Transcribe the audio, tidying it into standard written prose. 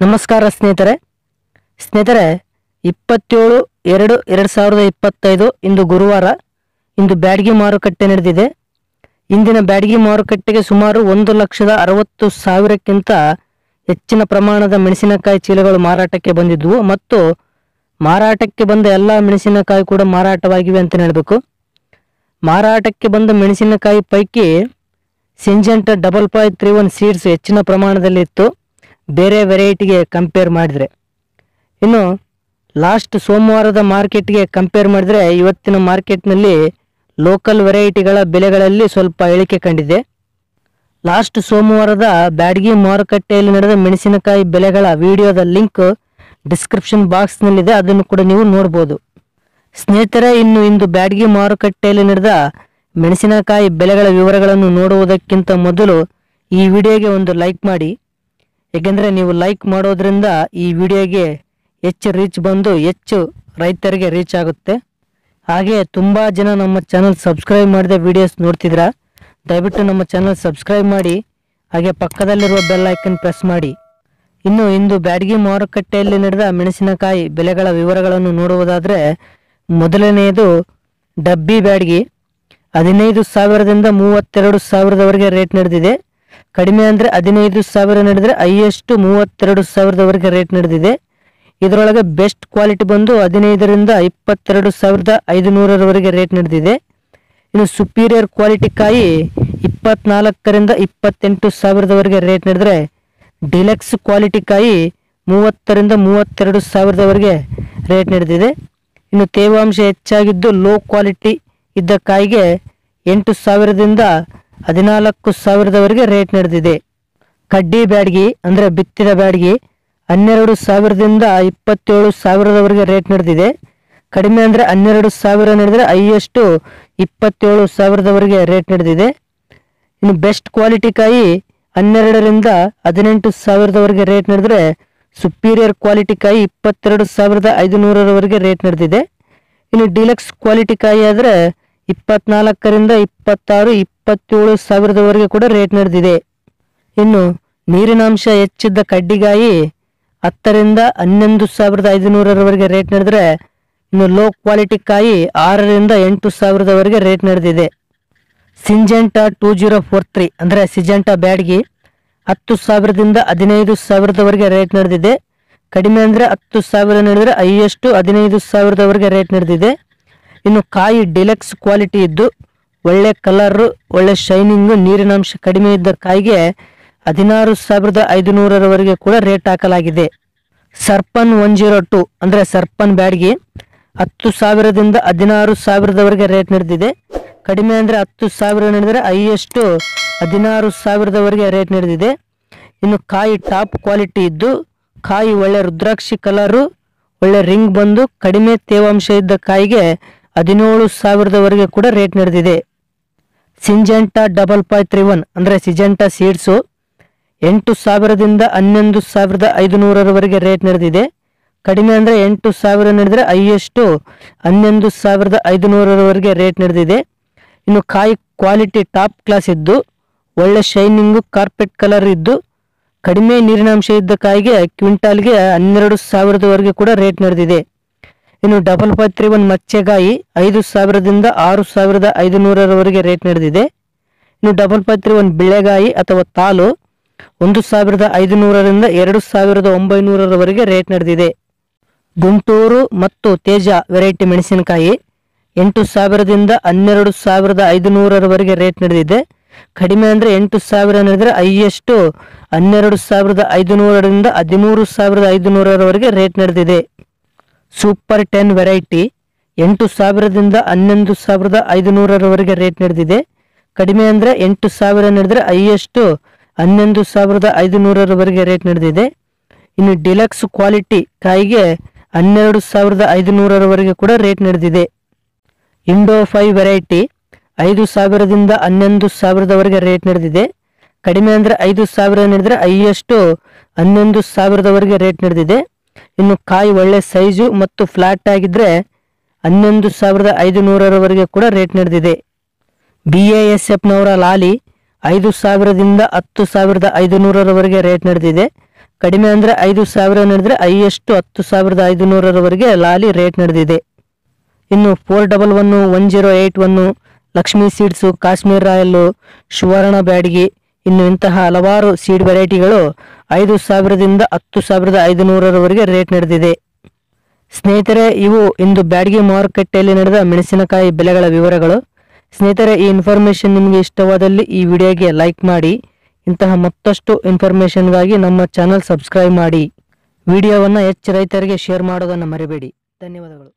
ನಮಸ್ಕಾರ ಸ್ನೇಹಿತರೆ 27/2/2025 ಇಂದು ಗುರುವಾರ. ಇಂದು ಬ್ಯಾಡಗಿ ಮಾರುಕಟ್ಟೆ ನಡೆದಿದೆ. ಇಂದಿನ ಬ್ಯಾಡಗಿ ಮಾರುಕಟ್ಟೆಗೆ ಸುಮಾರು 1,60,000ಕ್ಕಿಂತ ಹೆಚ್ಚಿನ ಪ್ರಮಾಣದ ಮೆಣಸಿನಕಾಯಿ ಚೀಲಗಳು ಮಾರಾಟಕ್ಕೆ ಬಂದಿದ್ದವು ಮತ್ತು ಮಾರಾಟಕ್ಕೆ ಬಂದ ಎಲ್ಲ ಮೆಣಸಿನಕಾಯಿ ಕೂಡ ಮಾರಾಟವಾಗಿವೆ ಅಂತ ಹೇಳಬೇಕು. ಮಾರಾಟಕ್ಕೆ ಬಂದ ಮೆಣಸಿನಕಾಯಿ ಪೈಕಿ ಸಿಂಜೆಂಟಾ 5531 ಸೀಡ್ಸ್ ಹೆಚ್ಚಿನ ಪ್ರಮಾಣದಲ್ಲಿ ಇತ್ತು ಬೇರೆ ವೆರೈಟಿಗೆ ಕಂಪೇರ್ ಮಾಡಿದರೆ. ಇನ್ನು ಲಾಸ್ಟ್ ಸೋಮವಾರದ ಮಾರ್ಕೆಟ್ಗೆ ಕಂಪೇರ್ ಮಾಡಿದರೆ ಇವತ್ತಿನ ಮಾರ್ಕೆಟ್ನಲ್ಲಿ ಲೋಕಲ್ ವೆರೈಟಿಗಳ ಬೆಲೆಗಳಲ್ಲಿ ಸ್ವಲ್ಪ ಇಳಿಕೆ ಕಂಡಿದೆ. ಲಾಸ್ಟ್ ಸೋಮವಾರದ ಬ್ಯಾಡಗಿ ಮಾರುಕಟ್ಟೆಯಲ್ಲಿ ನಡೆದ ಮೆಣಸಿನಕಾಯಿ ಬೆಲೆಗಳ ವಿಡಿಯೋದ ಲಿಂಕ್ ಡಿಸ್ಕ್ರಿಪ್ಷನ್ ಬಾಕ್ಸ್ನಲ್ಲಿದೆ, ಅದನ್ನು ಕೂಡ ನೀವು ನೋಡ್ಬೋದು. ಸ್ನೇಹಿತರೆ, ಇಂದು ಬ್ಯಾಡಗಿ ಮಾರುಕಟ್ಟೆಯಲ್ಲಿ ನಡೆದ ಮೆಣಸಿನಕಾಯಿ ಬೆಲೆಗಳ ವಿವರಗಳನ್ನು ನೋಡುವುದಕ್ಕಿಂತ ಮೊದಲು ಈ ವಿಡಿಯೋಗೆ ಒಂದು ಲೈಕ್ ಮಾಡಿ. ಏಕೆಂದರೆ ನೀವು ಲೈಕ್ ಮಾಡೋದ್ರಿಂದ ಈ ವಿಡಿಯೋಗೆ ಹೆಚ್ಚು ರೀಚ್ ಬಂದು ಹೆಚ್ಚು ರೈತರಿಗೆ ರೀಚ್ ಆಗುತ್ತೆ. ಹಾಗೆ ತುಂಬ ಜನ ನಮ್ಮ ಚಾನಲ್ ಸಬ್ಸ್ಕ್ರೈಬ್ ಮಾಡಿದ ವಿಡಿಯೋಸ್ ನೋಡ್ತಿದ್ದೀರಾ, ದಯವಿಟ್ಟು ನಮ್ಮ ಚಾನಲ್ ಸಬ್ಸ್ಕ್ರೈಬ್ ಮಾಡಿ. ಹಾಗೆ ಪಕ್ಕದಲ್ಲಿರುವ ಬೆಲ್ ಐಕನ್ ಪ್ರೆಸ್ ಮಾಡಿ. ಇಂದು ಬ್ಯಾಡಗಿ ಮಾರುಕಟ್ಟೆಯಲ್ಲಿ ನಡೆದ ಮೆಣಸಿನಕಾಯಿ ಬೆಲೆಗಳ ವಿವರಗಳನ್ನು ನೋಡುವುದಾದರೆ, ಮೊದಲನೆಯದು ಡಬ್ಬಿ ಬ್ಯಾಡಗಿ 15,000ದಿಂದ 32,000ದವರೆಗೆ ರೇಟ್ ನಡೆದಿದೆ. ಕಡಿಮೆ ಅಂದರೆ 15,000 ನಡೆದರೆ ಹೈಯೆಸ್ಟ್ 32,000ದವರೆಗೆ ರೇಟ್ ನಡೆದಿದೆ. ಇದರೊಳಗೆ ಬೆಸ್ಟ್ ಕ್ವಾಲಿಟಿ ಬಂದು 15ರಿಂದ 22,500ರವರೆಗೆ ರೇಟ್ ನಡೆದಿದೆ. ಇನ್ನು ಸುಪೀರಿಯರ್ ಕ್ವಾಲಿಟಿ ಕಾಯಿ 24ರಿಂದ 28,000ದವರೆಗೆ ರೇಟ್ ನಡೆದರೆ, ಡಿಲಕ್ಸ್ ಕ್ವಾಲಿಟಿ ಕಾಯಿ 30ರಿಂದ 32,000ದವರೆಗೆ ರೇಟ್ ನಡೆದಿದೆ. ಇನ್ನು ತೇವಾಂಶ ಹೆಚ್ಚಾಗಿದ್ದು ಲೋ ಕ್ವಾಲಿಟಿ ಇದ್ದ ಕಾಯಿಗೆ 8,000ದಿಂದ 14,000ದವರೆಗೆ ರೇಟ್ ನಡೆದಿದೆ. ಕಡ್ಡಿ ಬ್ಯಾಡಗಿ ಅಂದರೆ ಬಿತ್ತಿದ ಬ್ಯಾಡಗಿ 12,000ದಿಂದ 27,000ದವರೆಗೆ ರೇಟ್ ನಡೆದಿದೆ. ಕಡಿಮೆ ಅಂದರೆ 12,000 ನಡೆದರೆ ಹೈಯೆಸ್ಟ್ 27,000ದವರೆಗೆ ರೇಟ್ ನಡೆದಿದೆ. ಇನ್ನು ಬೆಸ್ಟ್ ಕ್ವಾಲಿಟಿ ಕಾಯಿ 12ರಿಂದ 18,000ದವರೆಗೆ ರೇಟ್ ನಡೆದರೆ, ಸುಪೀರಿಯರ್ ಕ್ವಾಲಿಟಿ ಕಾಯಿ 22,500ರವರೆಗೆ ರೇಟ್ ನಡೆದಿದೆ. ಇನ್ನು ಡಿಲಕ್ಸ್ ಕ್ವಾಲಿಟಿ ಕಾಯಿ ಆದರೆ 24ರಿಂದ 26, 27,000ದವರೆಗೆ ಕೂಡ ರೇಟ್ ನಡೆದಿದೆ. ಇನ್ನು ನೀರಿನಾಂಶ ಹೆಚ್ಚಿದ್ದ ಕಡ್ಡಿಗಾಯಿ 10ರಿಂದ 11,500ರವರೆಗೆ ರೇಟ್ ನಡೆದರೆ, ಇನ್ನು ಲೋ ಕ್ವಾಲಿಟಿ ಕಾಯಿ 6ರಿಂದ 8,000ದವರೆಗೆ ರೇಟ್ ನಡೆದಿದೆ. ಸಿಂಜೆಂಟಾ 2043 ಅಂದರೆ ಸಿಂಜೆಂಟಾ ಬ್ಯಾಡಗಿ 10,000ದಿಂದ 15,000ದವರೆಗೆ ರೇಟ್ ನಡೆದಿದೆ. ಕಡಿಮೆ ಅಂದರೆ 10,000 ನಡೆದರೆ ಹೈಯೆಸ್ಟ್ 15,000ದವರೆಗೆ ರೇಟ್ ನಡೆದಿದೆ. ಇನ್ನು ಕಾಯಿ ಡಿಲಕ್ಸ್ ಕ್ವಾಲಿಟಿ ಇದ್ದು ಒಳ್ಳೆ ಕಲರ್, ಒಳ್ಳೆ ಶೈನಿಂಗ್, ನೀರಿನಾಂಶ ಕಡಿಮೆ ಇದ್ದ ಕಾಯಿಗೆ 16,500ರವರೆಗೆ ಕೂಡ ರೇಟ್ ಹಾಕಲಾಗಿದೆ. ಸರ್ಪನ್ 102 ಅಂದರೆ ಸರ್ಪನ್ ಬ್ಯಾಡಗಿ 10,000ದಿಂದ 16,000ದವರೆಗೆ ರೇಟ್ ನಡೆದಿದೆ. ಕಡಿಮೆ ಅಂದರೆ 10,000 ನಡೆದರೆ ಹೈಯೆಸ್ಟ್ 16,000ದವರೆಗೆ ರೇಟ್ ನಡೆದಿದೆ. ಇನ್ನು ಕಾಯಿ ಟಾಪ್ ಕ್ವಾಲಿಟಿ ಇದ್ದು ಕಾಯಿ ಒಳ್ಳೆ ರುದ್ರಾಕ್ಷಿ ಕಲರು, ಒಳ್ಳೆ ರಿಂಗ್ ಬಂದು ಕಡಿಮೆ ತೇವಾಂಶ ಇದ್ದ ಕಾಯಿಗೆ 17,000ದವರೆಗೆ ಕೂಡ ರೇಟ್ ನಡೆದಿದೆ. ಸಿಂಜೆಂಟಾ 5531 ಅಂದರೆ ಸಿಂಜೆಂಟಾ ಸೀಡ್ಸು 8,000ದಿಂದ 11,500ರವರೆಗೆ ರೇಟ್ ನಡೆದಿದೆ. ಕಡಿಮೆ ಅಂದರೆ 8,000 ನಡೆದರೆ ಹೈಯೆಸ್ಟ್ 11,500ರವರೆಗೆ ರೇಟ್ ನಡೆದಿದೆ. ಇನ್ನು ಕಾಯಿ ಕ್ವಾಲಿಟಿ ಟಾಪ್ ಕ್ಲಾಸ್ ಇದ್ದು ಒಳ್ಳೆ ಶೈನಿಂಗು, ಕಾರ್ಪೆಟ್ ಕಲರ್ ಇದ್ದು ಕಡಿಮೆ ನೀರಿನಾಂಶ ಇದ್ದ ಕಾಯಿಗೆ ಕ್ವಿಂಟಾಲ್ಗೆ 12,000ದವರೆಗೆ ಕೂಡ ರೇಟ್ ನಡೆದಿದೆ. ಇನ್ನು 5531 ಮಚ್ಚೆಗಾಯಿ 5,000ದಿಂದ 6,500ರವರೆಗೆ ರೇಟ್ ನಡೆದಿದೆ. ಇನ್ನು 5531 ಬಿಳೆಗಾಯಿ ಅಥವಾ ತಾಲು 1,500ರಿಂದ 2,900ರವರೆಗೆ ರೇಟ್ ನಡೆದಿದೆ. ಗುಂಟೂರು ಮತ್ತು ತೇಜ ವೆರೈಟಿ ಮೆಣಸಿನಕಾಯಿ 8,000ದಿಂದ 12,500ರವರೆಗೆ ರೇಟ್ ನಡೆದಿದೆ. ಕಡಿಮೆ ಅಂದರೆ 8,000 ನಡೆದರೆ ಹೈಯೆಸ್ಟ್ 12,500ರಿಂದ 13,500ರವರೆಗೆ ರೇಟ್ ನಡೆದಿದೆ. ಸೂಪರ್ 10 ವೆರೈಟಿ 8,000ದಿಂದ 11,500ರವರೆಗೆ ರೇಟ್ ನಡೆದಿದೆ. ಕಡಿಮೆ ಅಂದರೆ 8,000 ನಡೆದರೆ ಹೈಯೆಸ್ಟ್ 11,500ರವರೆಗೆ ರೇಟ್ ನಡೆದಿದೆ. ಇನ್ನು ಡಿಲಕ್ಸ್ ಕ್ವಾಲಿಟಿ ಕಾಯಿಗೆ 12,500ರವರೆಗೆ ಕೂಡ ರೇಟ್ ನಡೆದಿದೆ. ಇಂಡೋ 5 ವೆರೈಟಿ 5,000ದಿಂದ 11,000ದವರೆಗೆ ರೇಟ್ ನಡೆದಿದೆ. ಕಡಿಮೆ ಅಂದರೆ 5,000 ನಡೆದರೆ ಹೈಯೆಸ್ಟ್ 11,000ದವರೆಗೆ ರೇಟ್ ನಡೆದಿದೆ. ಇನ್ನು ಕಾಯಿ ಒಳ್ಳೆ ಸೈಜು ಮತ್ತು ಫ್ಲಾಟ್ ಆಗಿದ್ರೆ 11,500ರವರೆಗೆ ಕೂಡ ರೇಟ್ ನಡೆದಿದೆ. BASFನವರ ಲಾಲಿ 5,000ದಿಂದ 10,500ರವರೆಗೆ ರೇಟ್ ನಡೆದಿದೆ. ಕಡಿಮೆ ಅಂದರೆ 5,000 ನಡೆದರೆ ಹೈಯೆಸ್ಟ್ 10,500ರವರೆಗೆ ಲಾಲಿ ರೇಟ್ ನಡೆದಿದೆ. ಇನ್ನು 411, 1081, ಲಕ್ಷ್ಮೀ ಸೀಡ್ಸು, ಕಾಶ್ಮೀರ್ ರಾಯಲ್ಲು, ಸುವರ್ಣ ಬ್ಯಾಡಗಿ, ಇನ್ನು ಇಂತಹ ಹಲವಾರು ಸೀಡ್ ವೆರೈಟಿಗಳು 5,000ದಿಂದ 10,500ರವರೆಗೆ ರೇಟ್ ನಡೆದಿದೆ. ಸ್ನೇಹಿತರೆ, ಇವು ಇಂದು ಬ್ಯಾಡಗಿ ಮಾರುಕಟ್ಟೆಯಲ್ಲಿ ನಡೆದ ಮೆಣಸಿನಕಾಯಿ ಬೆಲೆಗಳ ವಿವರಗಳು. ಸ್ನೇಹಿತರೆ, ಈ ಇನ್ಫಾರ್ಮೇಷನ್ ನಿಮಗೆ ಇಷ್ಟವಾದಲ್ಲಿ ಈ ವಿಡಿಯೋಗೆ ಲೈಕ್ ಮಾಡಿ. ಇಂತಹ ಮತ್ತಷ್ಟು ಇನ್ಫಾರ್ಮೇಷನ್ಗಾಗಿ ನಮ್ಮ ಚಾನಲ್ ಸಬ್ಸ್ಕ್ರೈಬ್ ಮಾಡಿ. ವಿಡಿಯೋವನ್ನು ಹೆಚ್ಚು ರೈತರಿಗೆ ಶೇರ್ ಮಾಡೋದನ್ನು ಮರಿಬೇಡಿ. ಧನ್ಯವಾದಗಳು.